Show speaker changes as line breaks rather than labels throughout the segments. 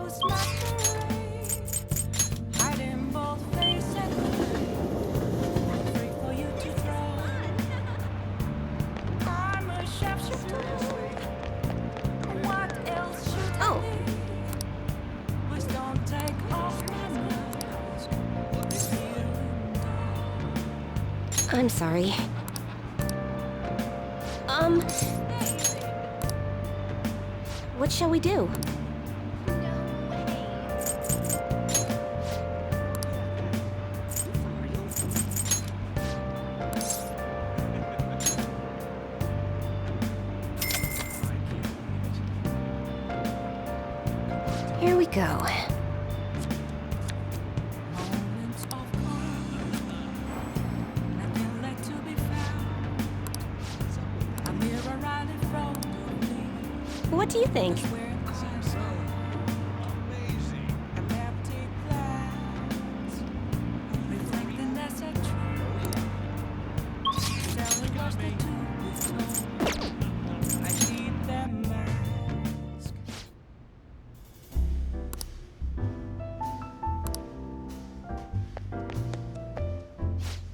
Oh, I'm sorry. What shall we do? Here we go. What do you think?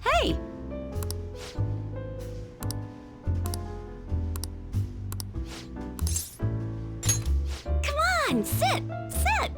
Hey! Come on, sit! Sit!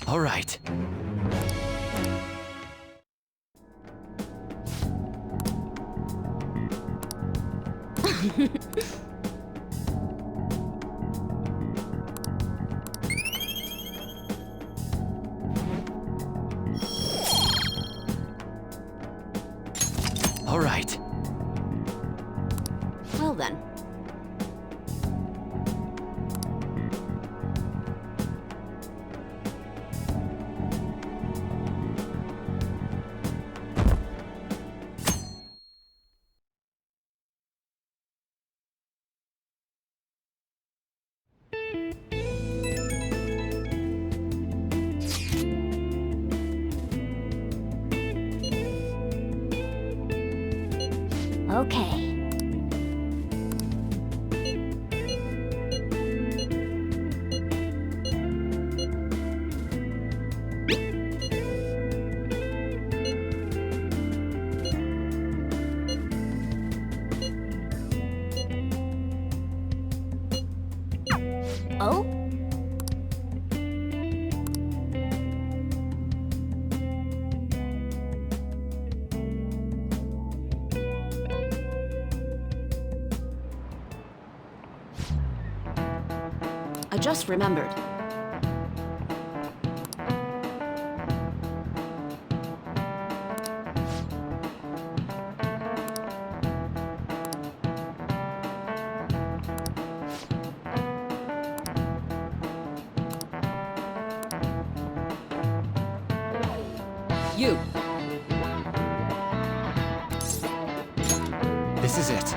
All right. All right.
Well then. Okay. Oh? I just remembered. You.
This is it.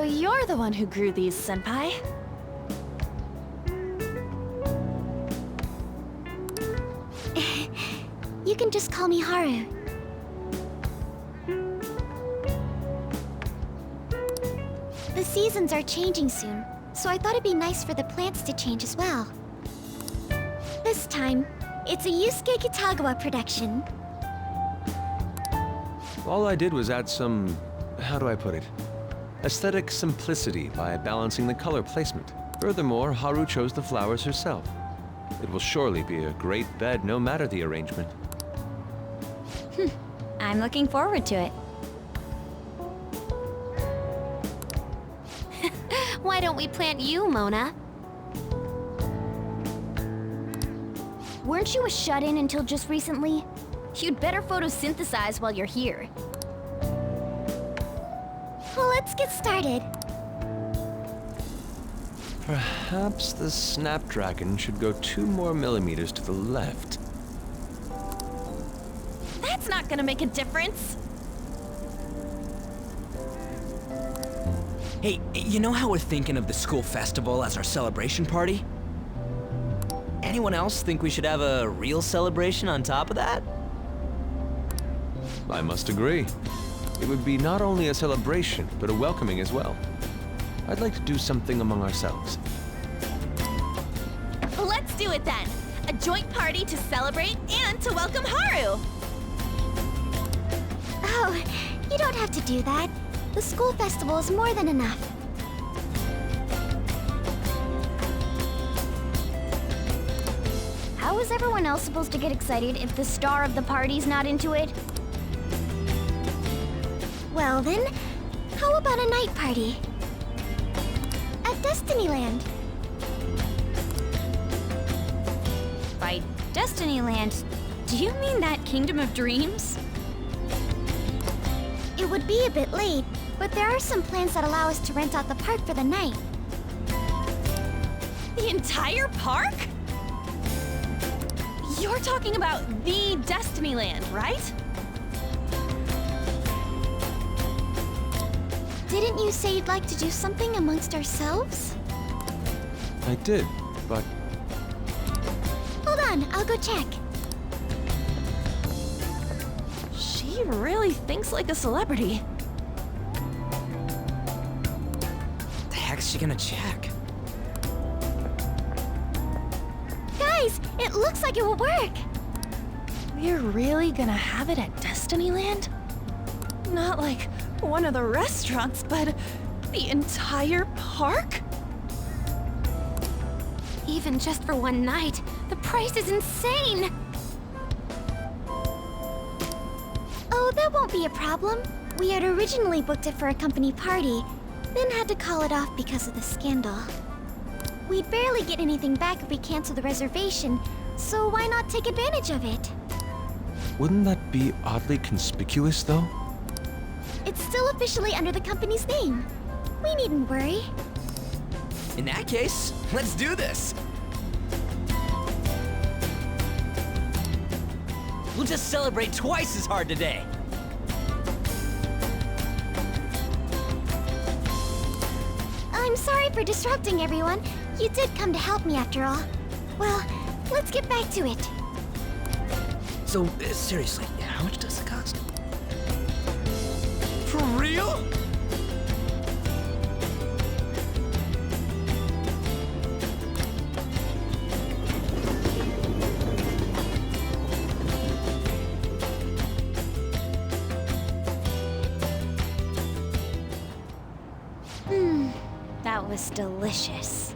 you're the one who grew these, Senpai.
You can just call me Haru. The seasons are changing soon, so I thought it'd be nice for the plants to change as well. This time, it's a Yusuke Kitagawa production.
All I did was add some, how do I put it? Aesthetic simplicity by balancing the color placement. Furthermore, Haru chose the flowers herself. It will surely be a great bed no matter the arrangement.
I'm looking forward to it.
Why don't we plant you, Mona? Weren't you a shut-in until just recently? You'd better photosynthesize while you're here.
Well, let's get started.
Perhaps the Snapdragon should go 2 more millimeters to the left.
That's not gonna make a difference.
Hey, you know how we're thinking of the school festival as our celebration party? Anyone else think we should have a real celebration on top of that?
I must agree. It would be not only a celebration, but a welcoming as well. I'd like to do something among ourselves.
Let's do it then. A joint party to celebrate and to welcome Haru.
Oh, you don't have to do that. The school festival is more than enough.
How is everyone else supposed to get excited if the star of the party's not into it?
Well then, how about a night party? At Destinyland.
By Destinyland, do you mean that Kingdom of Dreams?
It would be a bit late, but there are some plans that allow us to rent out the park for the night.
The entire park? You're talking about the Destinyland, right?
Didn't you say you'd like to do something amongst ourselves?
I did, but
Hold on, I'll go check.
She really thinks like a celebrity.
The heck's she gonna check?
Guys, it looks like it will work.
We're really gonna have it at Destinyland? Not like one of the restaurants, but the entire park? Even just for one night, the price is insane!
Oh, that won't be a problem. We had originally booked it for a company party, then had to call it off because of the scandal. We'd barely get anything back if we cancel the reservation, so why not take advantage of it?
wouldn't that be oddly conspicuous, though?
It's still officially under the company's name. We needn't worry.
In that case, let's do this! We'll just celebrate twice as hard today!
I'm sorry for disrupting everyone. You did come to help me after all. Well, let's get back to it.
So, seriously, how much does it cost? For real?
That was delicious.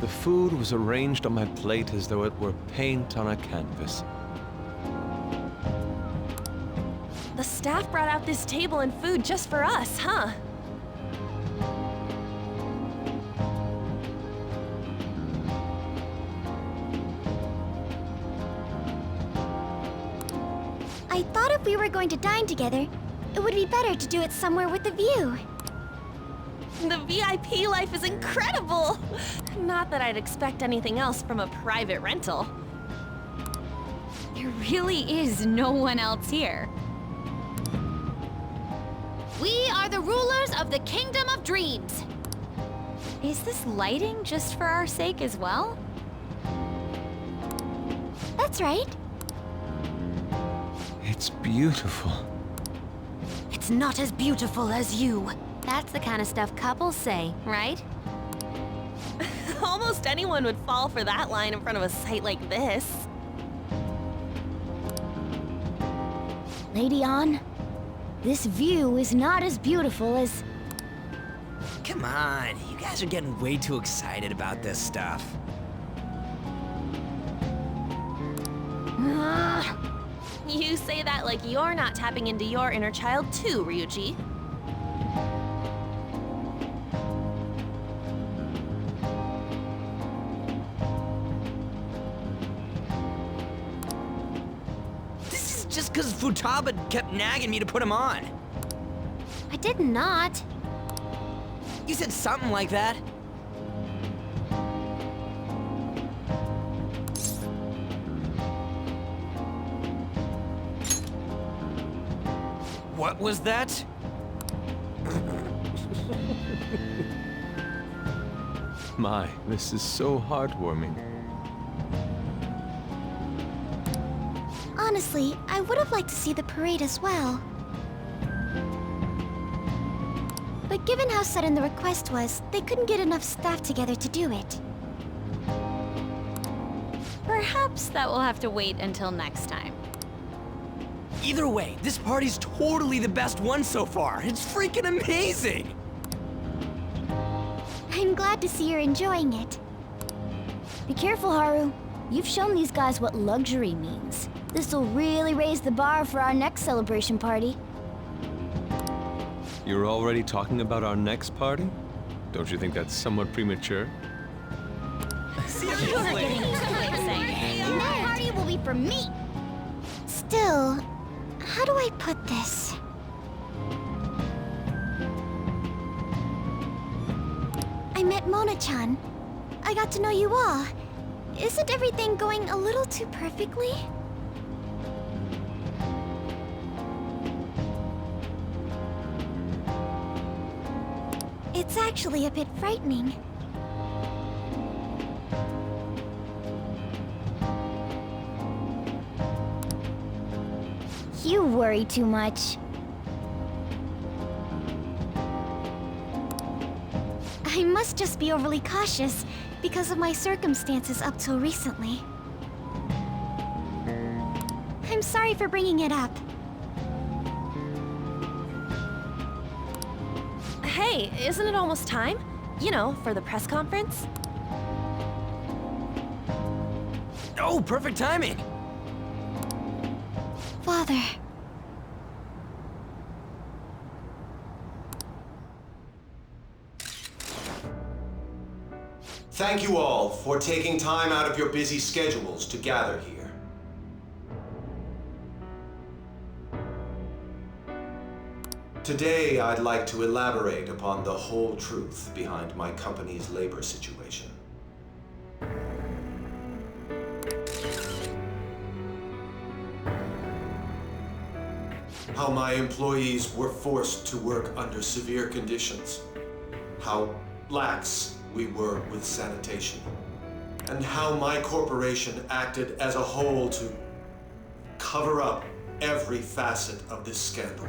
The food was arranged on my plate as though it were paint on a canvas.
The staff brought out this table and food just for us, huh?
I thought if we were going to dine together, it would be better to do it somewhere with a view.
The VIP life is incredible! Not that I'd expect anything else from a private rental. There really is no one else here.
are the rulers of the Kingdom of Dreams.
Is this lighting just for our sake as well?
That's right.
It's beautiful.
It's not as beautiful as you. That's the kind of stuff couples say, right?
Almost anyone would fall for that line in front of a sight like this.
Lady An, this view is not as beautiful as...
Come on, you guys are getting way too excited about this stuff.
You say that like you're not tapping into your inner child too, Ryuji.
This is just because Futaba kept nagging me to put him on.
I did not.
You said something like that. What was that?
My, this is so heartwarming.
Honestly, I would have liked to see the parade as well. But given how sudden the request was, they couldn't get enough staff together to do it.
Perhaps that will have to wait until next time.
Either way, this party's totally the best one so far. It's freaking amazing!
I'm glad to see you're enjoying it. Be careful, Haru. You've shown these guys what luxury means. This'll really raise the bar for our next celebration party.
You're already talking about our next party? Don't you think that's somewhat premature?
Seriously?
And that party will be for me! Still, how do I put this? I met Mona-chan. I got to know you all. Isn't everything going a little too perfectly? It's actually a bit frightening. You worry too much. I must just be overly cautious because of my circumstances up till recently. I'm sorry for bringing it up.
Hey, isn't it almost time? You know, for the press conference?
Oh, perfect timing!
Father.
Thank you all for taking time out of your busy schedules to gather here. Today, I'd like to elaborate upon the whole truth behind my company's labor situation. How my employees were forced to work under severe conditions. How lax we were with sanitation. And how my corporation acted as a whole to cover up every facet of this scandal.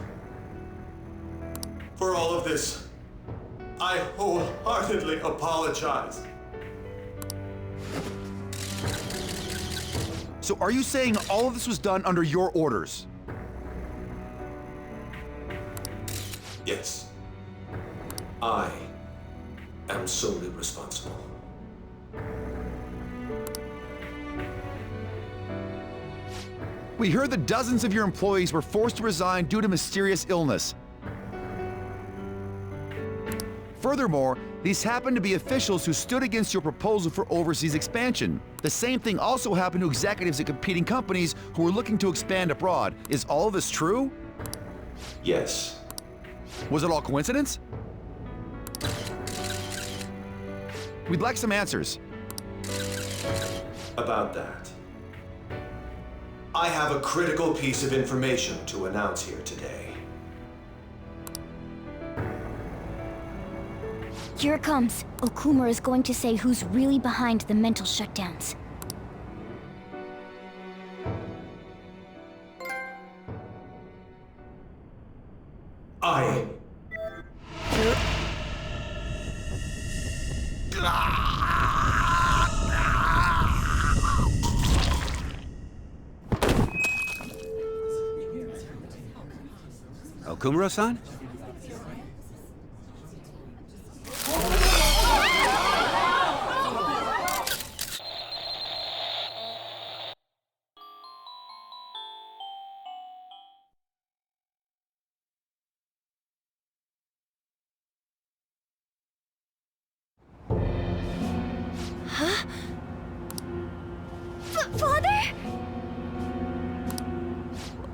For all of this, I wholeheartedly apologize.
So are you saying all of this was done under your orders?
Yes. I am solely responsible.
We heard that dozens of your employees were forced to resign due to mysterious illness. Furthermore, these happened to be officials who stood against your proposal for overseas expansion. The same thing also happened to executives at competing companies who were looking to expand abroad. Is all of this true?
Yes.
Was it all coincidence? We'd like some answers.
About that. I have a critical piece of information to announce here today.
Here it comes. Okumura is going to say who's really behind the mental shutdowns.
I.
Okumura-san?
Father?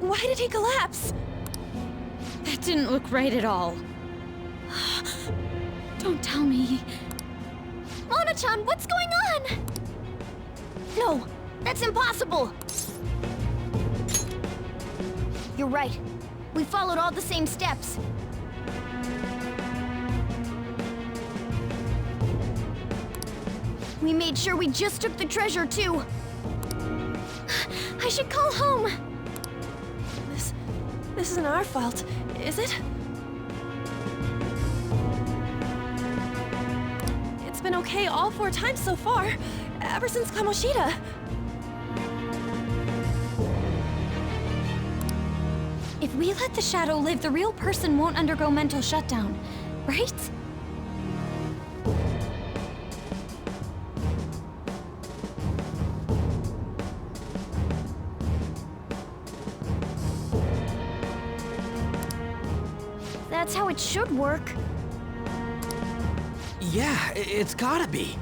Why did he collapse? That didn't look right at all. Don't tell me.
Mona-chan, what's going on? No, that's impossible. You're right. We followed all the same steps. We made sure we just took the treasure, too. I should call home.
This isn't our fault, is it? It's been okay all 4 times so far, ever since Kamoshida.
If we let the shadow live, the real person won't undergo mental shutdown, right? That's how it should work.
Yeah, it's gotta be.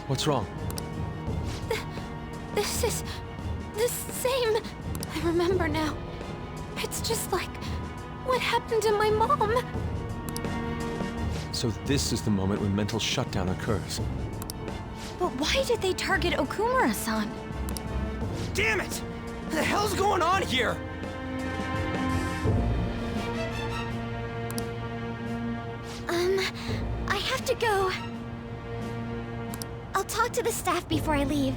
What's wrong?
This is the same. I remember now. It's just like what happened to my mom.
So this is the moment when mental shutdown occurs.
But why did they target Okumura-san?
Damn it! What the hell's going on here?
I have to go. I'll talk to the staff before I leave.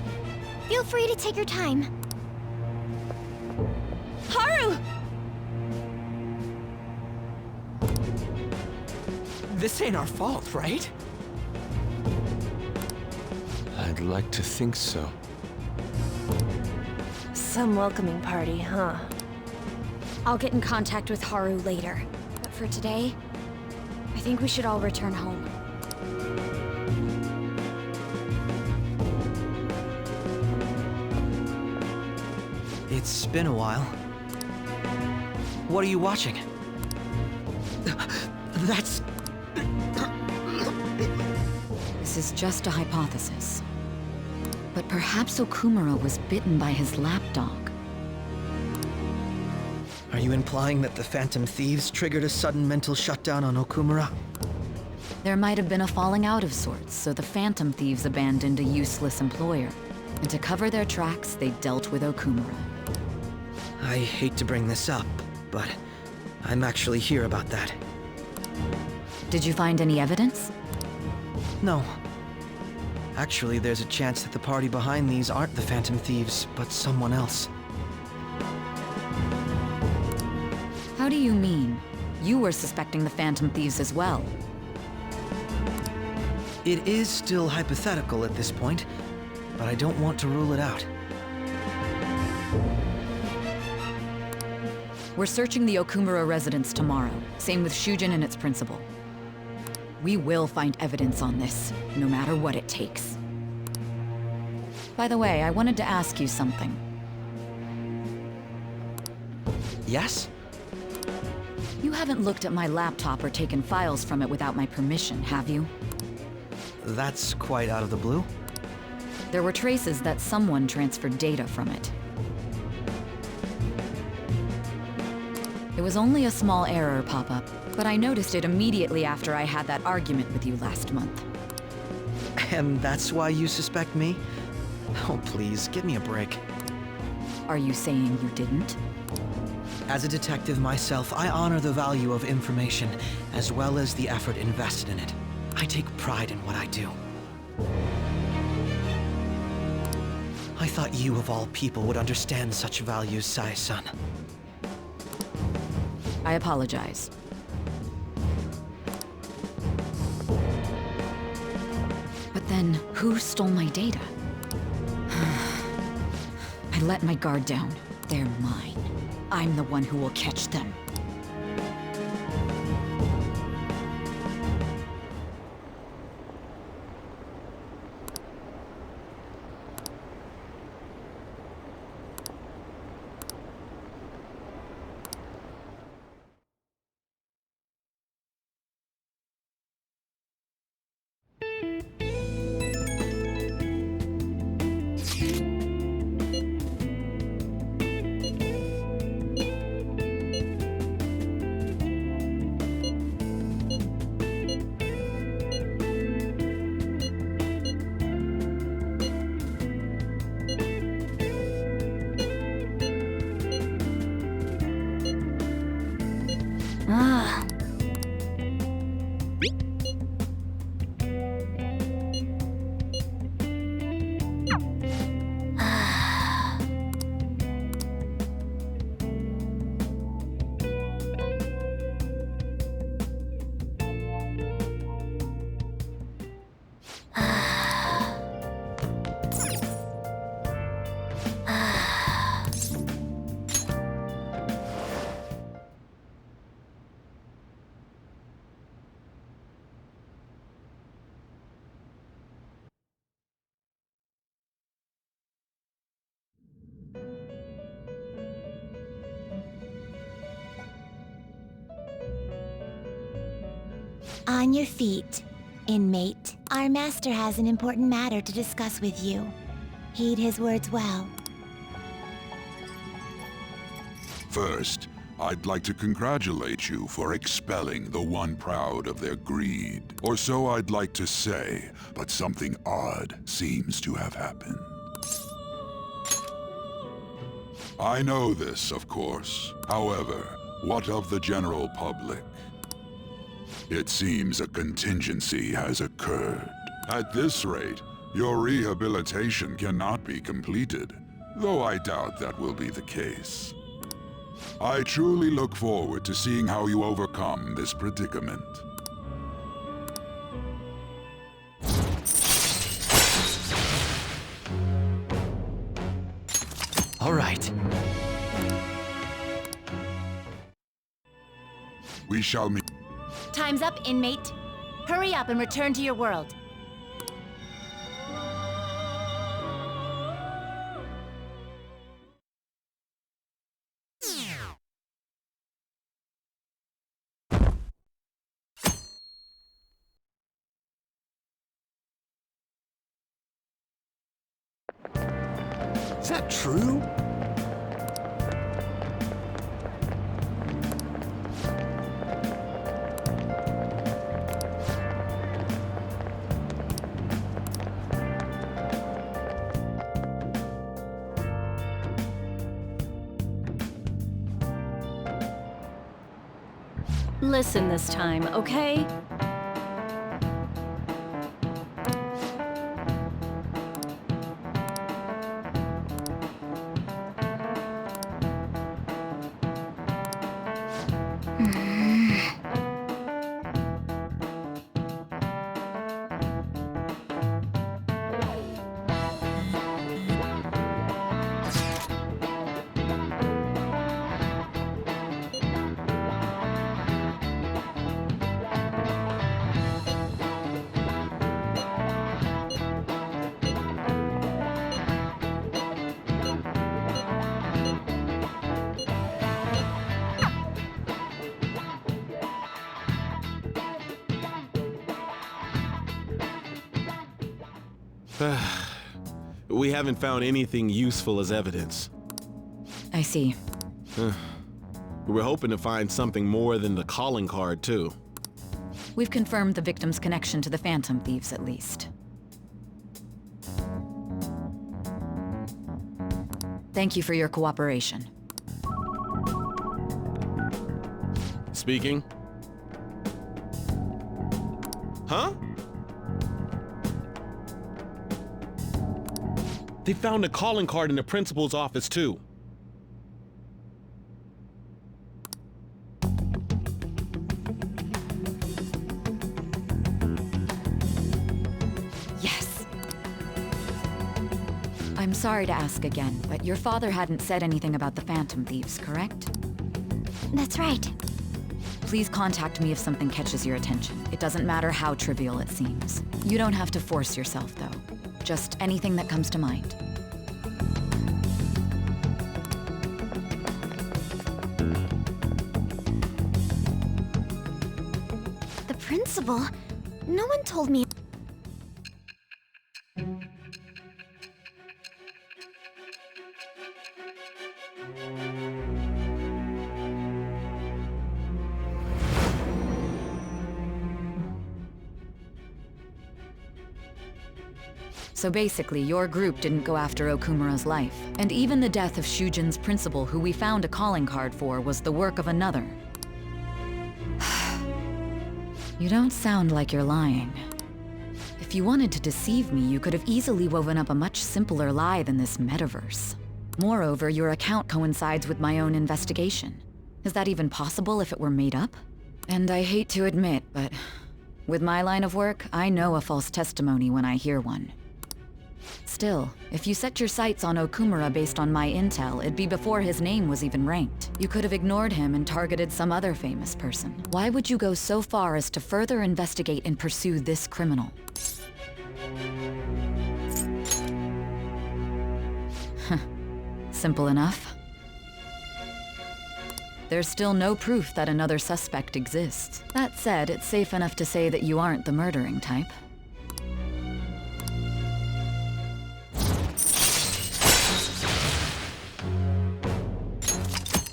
Feel free to take your time.
Haru!
This ain't our fault, right?
I'd like to think so.
Some welcoming party, huh?
I'll get in contact with Haru later. But for today, I think we should all return home.
It's been a while. What are you watching? That's...
This is just a hypothesis. But perhaps Okumura was bitten by his lapdog.
Are you implying that the Phantom Thieves triggered a sudden mental shutdown on Okumura?
There might have been a falling out of sorts, so the Phantom Thieves abandoned a useless employer. And to cover their tracks, they dealt with Okumura.
I hate to bring this up, but I'm actually here about that.
Did you find any evidence?
No. Actually, there's a chance that the party behind these aren't the Phantom Thieves, but someone else.
How do you mean? You were suspecting the Phantom Thieves as well.
It is still hypothetical at this point, but I don't want to rule it out.
We're searching the Okumura residence tomorrow. Same with Shujin and its principal. We will find evidence on this, no matter what it takes. By the way, I wanted to ask you something.
Yes?
You haven't looked at my laptop or taken files from it without my permission, have you?
That's quite out of the blue.
There were traces that someone transferred data from it. It was only a small error pop-up, but I noticed it immediately after I had that argument with you last month.
And that's why you suspect me? Oh, please, give me a break.
Are you saying you didn't?
As a detective myself, I honor the value of information, as well as the effort invested in it. I take pride in what I do. I thought you, of all people, would understand such values, Sai-san.
I apologize. But then, who stole my data? I let my guard down. They're mine. I'm the one who will catch them.
Ah.
On your feet, inmate. Our master has an important matter to discuss with you. Heed his words well.
First, I'd like to congratulate you for expelling the one proud of their greed. Or so I'd like to say, but something odd seems to have happened. I know this, of course. However, what of the general public? It seems a contingency has occurred. At this rate, your rehabilitation cannot be completed, though I doubt that will be the case. I truly look forward to seeing how you overcome this predicament.
All right.
We shall meet.
Time's up, inmate. Hurry up and return to your world.
Is that true?
Listen this time, okay?
We haven't found anything useful as evidence.
I see.
We were hoping to find something more than the calling card, too.
We've confirmed the victim's connection to the Phantom Thieves, at least. Thank you for your cooperation.
Speaking. Huh? They found a calling card in the principal's office, too.
Yes. I'm sorry to ask again, but your father hadn't said anything about the Phantom Thieves, correct?
That's right.
Please contact me if something catches your attention. It doesn't matter how trivial it seems. You don't have to force yourself, though. Just anything that comes to mind.
The principal? No one told me.
So basically, your group didn't go after Okumura's life. And even the death of Shujin's principal, who we found a calling card for, was the work of another. You don't sound like you're lying. If you wanted to deceive me, you could have easily woven up a much simpler lie than this metaverse. Moreover, your account coincides with my own investigation. Is that even possible if it were made up? And I hate to admit, but with my line of work, I know a false testimony when I hear one. Still, if you set your sights on Okumura based on my intel, it'd be before his name was even ranked. You could have ignored him and targeted some other famous person. Why would you go so far as to further investigate and pursue this criminal? Simple enough. There's still no proof that another suspect exists. That said, it's safe enough to say that you aren't the murdering type.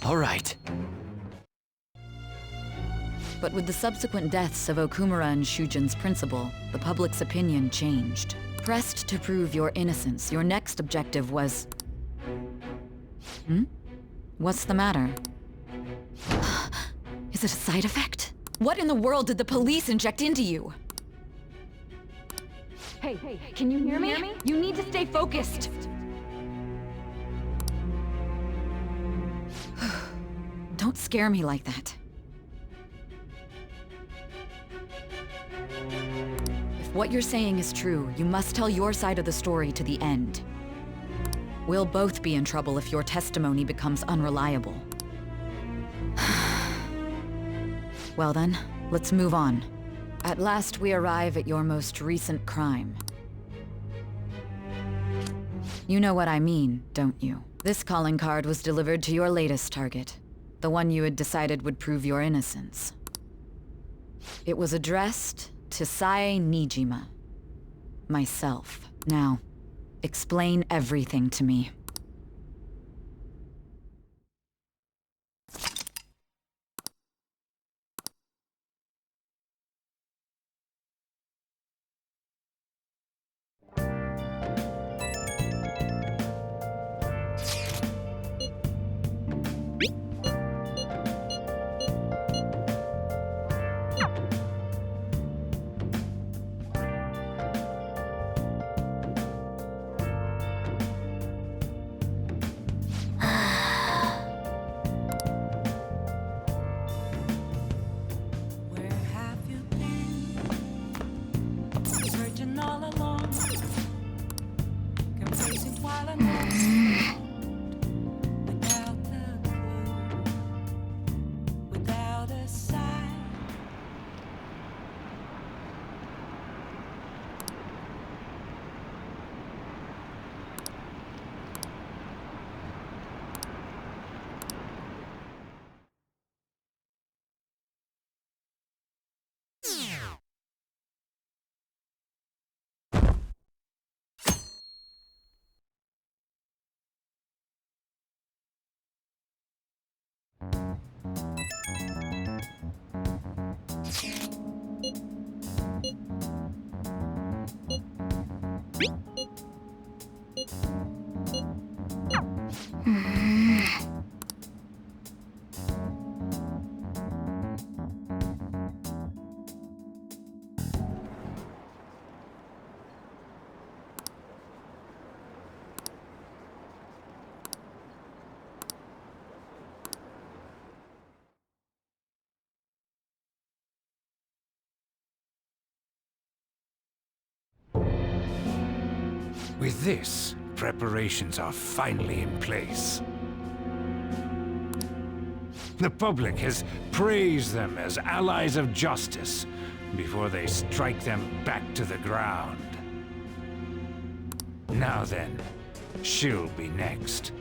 All right.
But with the subsequent deaths of Okumura and Shujin's principal, the public's opinion changed. Pressed to prove your innocence, your next objective was... What's the matter? Is it a side effect? What in the world did the police inject into you? Hey, can you hear me? You need to stay focused! Don't scare me like that. If what you're saying is true, you must tell your side of the story to the end. We'll both be in trouble if your testimony becomes unreliable. Well then, let's move on. At last we arrive at your most recent crime. You know what I mean, don't you? This calling card was delivered to your latest target. The one you had decided would prove your innocence. It was addressed to Sae Nijima. Myself. Now, explain everything to me.
With this, preparations are finally in place. The public has praised them as allies of justice before they strike them back to the ground. Now then, she'll be next.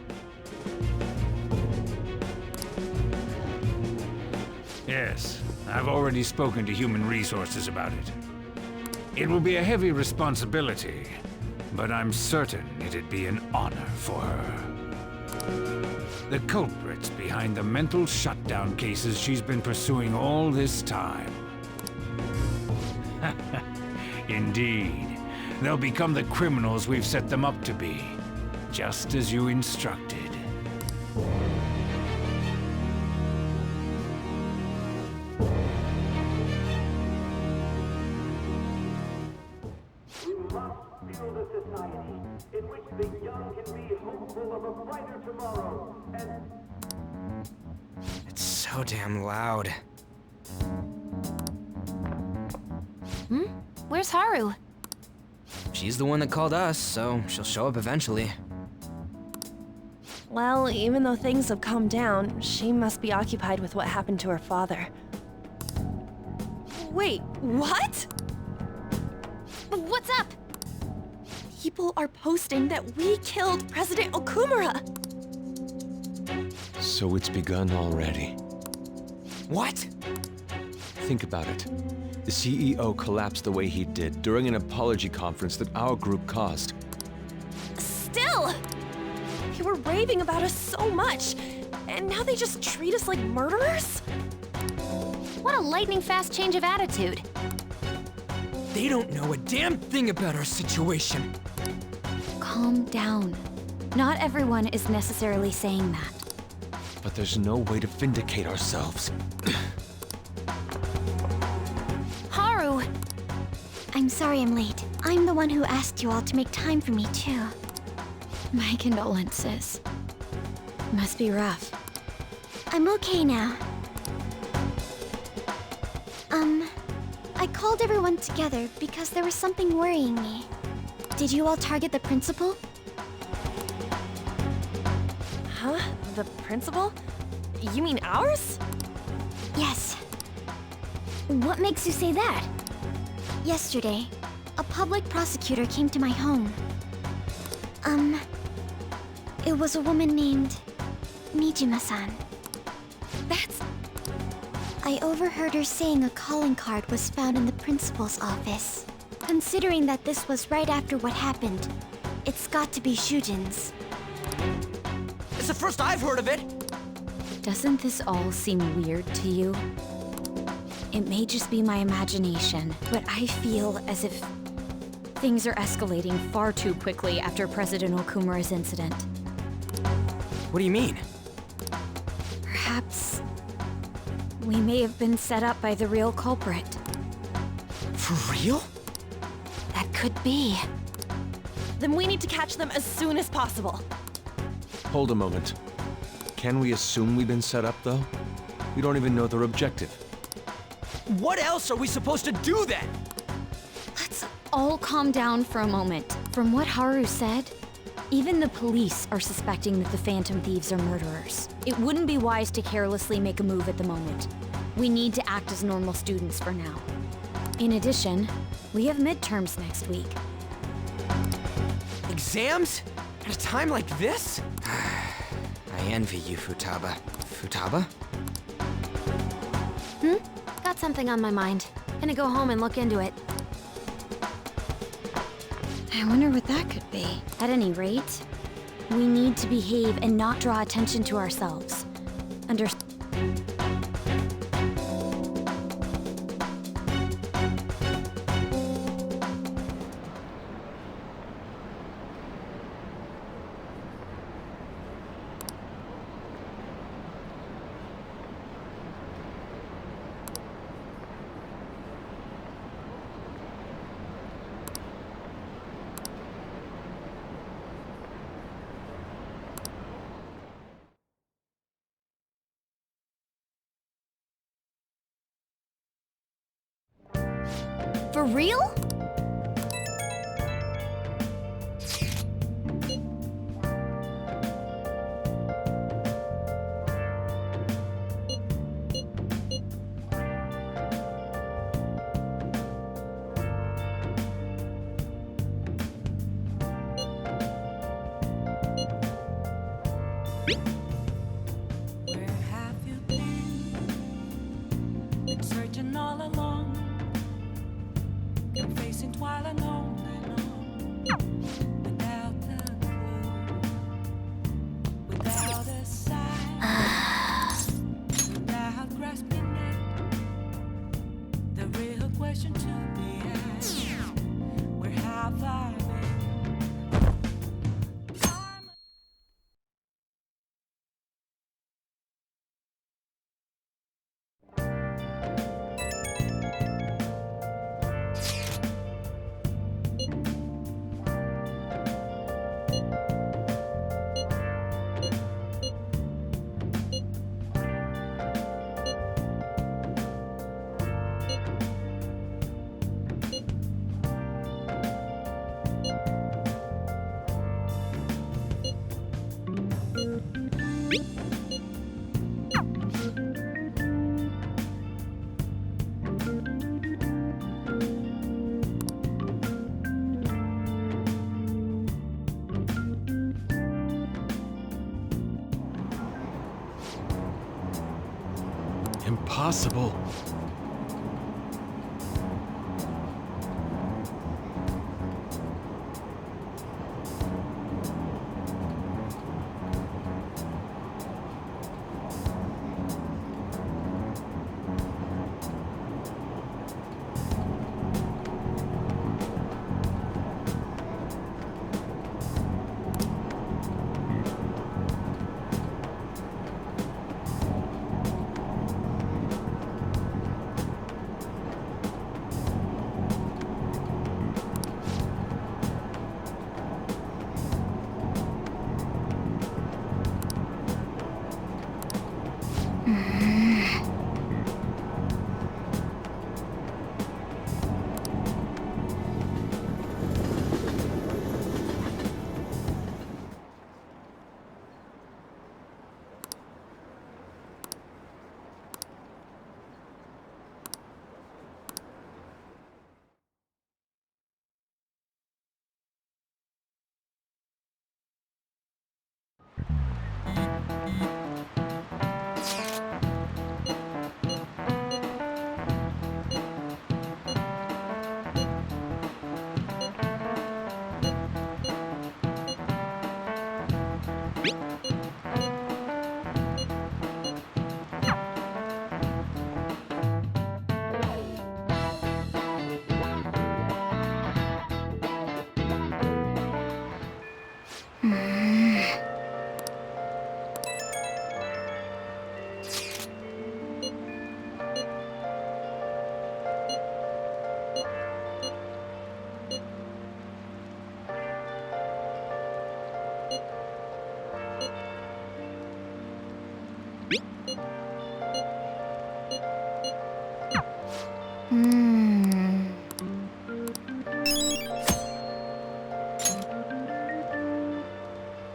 Yes, I've already spoken to Human Resources about it. It will be a heavy responsibility, but I'm certain it'd be an honor for her. The culprits behind the mental shutdown cases she's been pursuing all this time. Indeed, they'll become the criminals we've set them up to be, just as you instructed.
It's so damn loud.
Where's Haru?
She's the one that called us, so she'll show up eventually.
Well, even though things have calmed down, she must be occupied with what happened to her father. Wait, what?
What's up?
People are posting that we killed President Okumura!
So it's begun already.
What?
Think about it. The CEO collapsed the way he did during an apology conference that our group caused.
Still! They were raving about us so much, and now they just treat us like murderers?
What a lightning-fast change of attitude.
They don't know a damn thing about our situation.
Calm down. Not everyone is necessarily saying that.
But there's no way to vindicate ourselves.
Haru! I'm sorry I'm late. I'm the one who asked you all to make time for me, too. My condolences. Must be rough. I'm okay now. I called everyone together because there was something worrying me. Did you all target the principal?
Huh? The principal? You mean ours?
Yes. What makes you say that? Yesterday, a public prosecutor came to my home. It was a woman named Mijima-san.
That's...
I overheard her saying a calling card was found in the principal's office. Considering that this was right after what happened, it's got to be Shujin's.
It's the first I've heard of it!
Doesn't this all seem weird to you? It may just be my imagination, but I feel as if things are escalating far too quickly after President Okumura's incident.
What do you mean?
Perhaps we may have been set up by the real culprit.
For real?
That could be.
Then we need to catch them as soon as possible.
Hold a moment. Can we assume we've been set up, though? We don't even know their objective.
What else are we supposed to do then?
Let's all calm down for a moment. From what Haru said, even the police are suspecting that the Phantom Thieves are murderers. It wouldn't be wise to carelessly make a move at the moment. We need to act as normal students for now. In addition, we have midterms next week.
Exams? At a time like this? I envy you, Futaba. Futaba?
Got something on my mind. Gonna go home and look into it.
I wonder what that could be. At any rate, we need to behave and not draw attention to ourselves.
For real?
Where have you been? Been searching all along, confessing while alone and on, without a clue, without a sign, without grasping it. The real question to be asked: where have I been?
Impossible.